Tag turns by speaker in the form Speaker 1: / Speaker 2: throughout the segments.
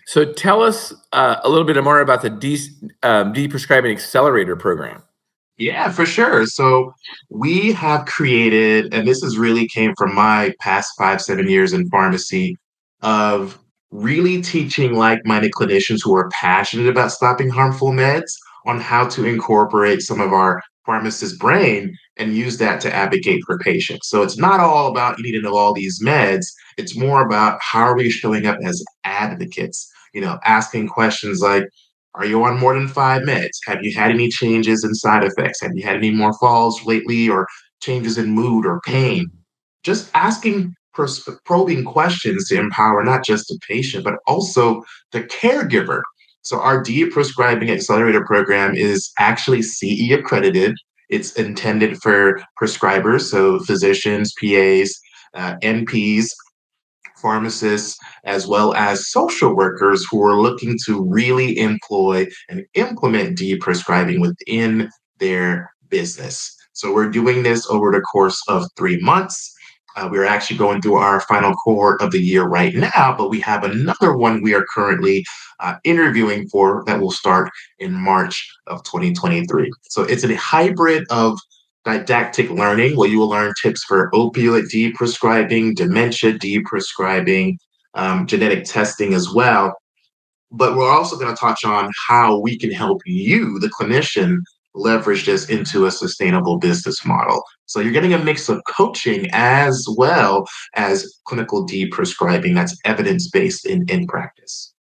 Speaker 1: So tell us a little bit more about the deprescribing accelerator program.
Speaker 2: Yeah, for sure. So we have created, and this has really came from my past 5, 7 years in pharmacy, of really teaching like-minded clinicians who are passionate about stopping harmful meds on how to incorporate some of our pharmacist brain and use that to advocate for patients. So it's not all about you need to know all these meds. It's more about how are we showing up as advocates, asking questions like, are you on more than 5 meds? Have you had any changes in side effects? Have you had any more falls lately or changes in mood or pain? Just asking probing questions to empower not just the patient, but also the caregiver. So, our prescribing accelerator program is actually CE accredited. It's intended for prescribers, so physicians, PAs, NPs, pharmacists, as well as social workers who are looking to really employ and implement prescribing within their business. So we're doing this over the course of 3 months. We're actually going through our final cohort of the year right now, but we have another one we are currently interviewing for that will start in March of 2023. So it's a hybrid of didactic learning where you will learn tips for opioid deprescribing, dementia deprescribing, genetic testing as well. But we're also going to touch on how we can help you, the clinician, leverage this into a sustainable business model. So you're getting a mix of coaching as well as clinical deprescribing that's evidence based in practice.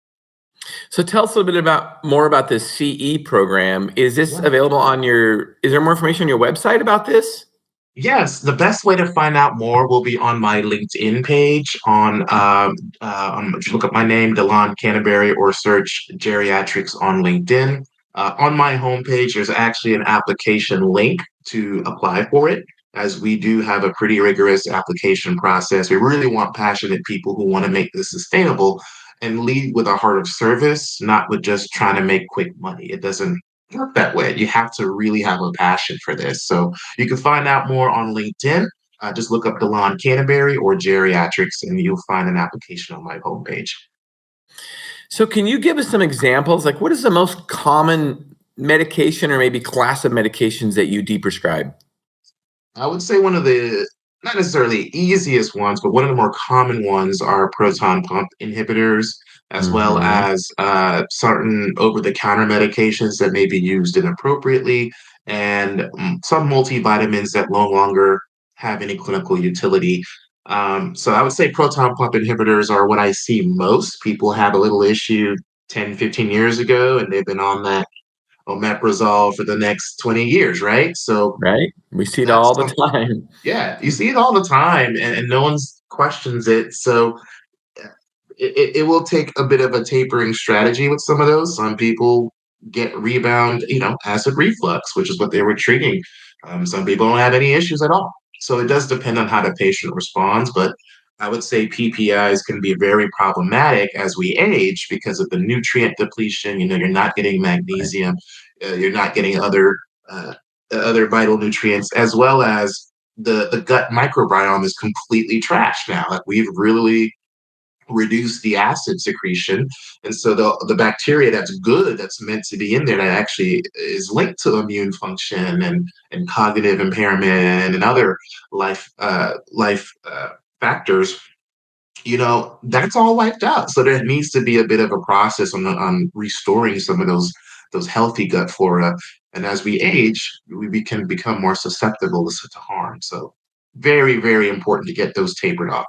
Speaker 1: So tell us a little bit more about this CE program. Is this available on is there more information on your website about this?
Speaker 2: Yes, the best way to find out more will be on my LinkedIn page. If you look up my name, DeLon Canterbury, or search geriatrics on LinkedIn. On my homepage, there's actually an application link to apply for it, as we do have a pretty rigorous application process. We really want passionate people who want to make this sustainable and lead with a heart of service, not with just trying to make quick money. It doesn't work that way. You have to really have a passion for this. So you can find out more on LinkedIn. Just look up DeLon Canterbury or geriatrics, and you'll find an application on my homepage.
Speaker 1: So can you give us some examples? Like, what is the most common medication or maybe class of medications that you deprescribe?
Speaker 2: I would say one of the not necessarily easiest ones, but one of the more common ones are proton pump inhibitors, as well
Speaker 1: Hmm.
Speaker 2: as certain over the counter medications that may be used inappropriately, and some multivitamins that no longer have any clinical utility. So I would say proton pump inhibitors are what I see most. People had a little issue 10, 15 years ago, and they've been on that omeprazole for the next 20 years, right? So
Speaker 1: Right? We see it
Speaker 2: that's
Speaker 1: all the time.
Speaker 2: yeah, you see it all the time, and no one's questions it. So it will take a bit of a tapering strategy with some of those. Some people get rebound, acid reflux, which is what they were treating. Some people don't have any issues at all. So it does depend on how the patient responds, but I would say PPIs can be very problematic as we age because of the nutrient depletion. You're not getting
Speaker 1: Right.
Speaker 2: magnesium, you're not getting uh, other vital nutrients, as well as the gut microbiome is completely trashed now. Like we've really reduce the acid secretion. And so the bacteria that's good, that's meant to be in there, that actually is linked to immune function and cognitive impairment and other life factors, that's all wiped out. So there needs to be a bit of a process on restoring some of those healthy gut flora. And as we age, can become more susceptible to harm. So very, very important to get those tapered off.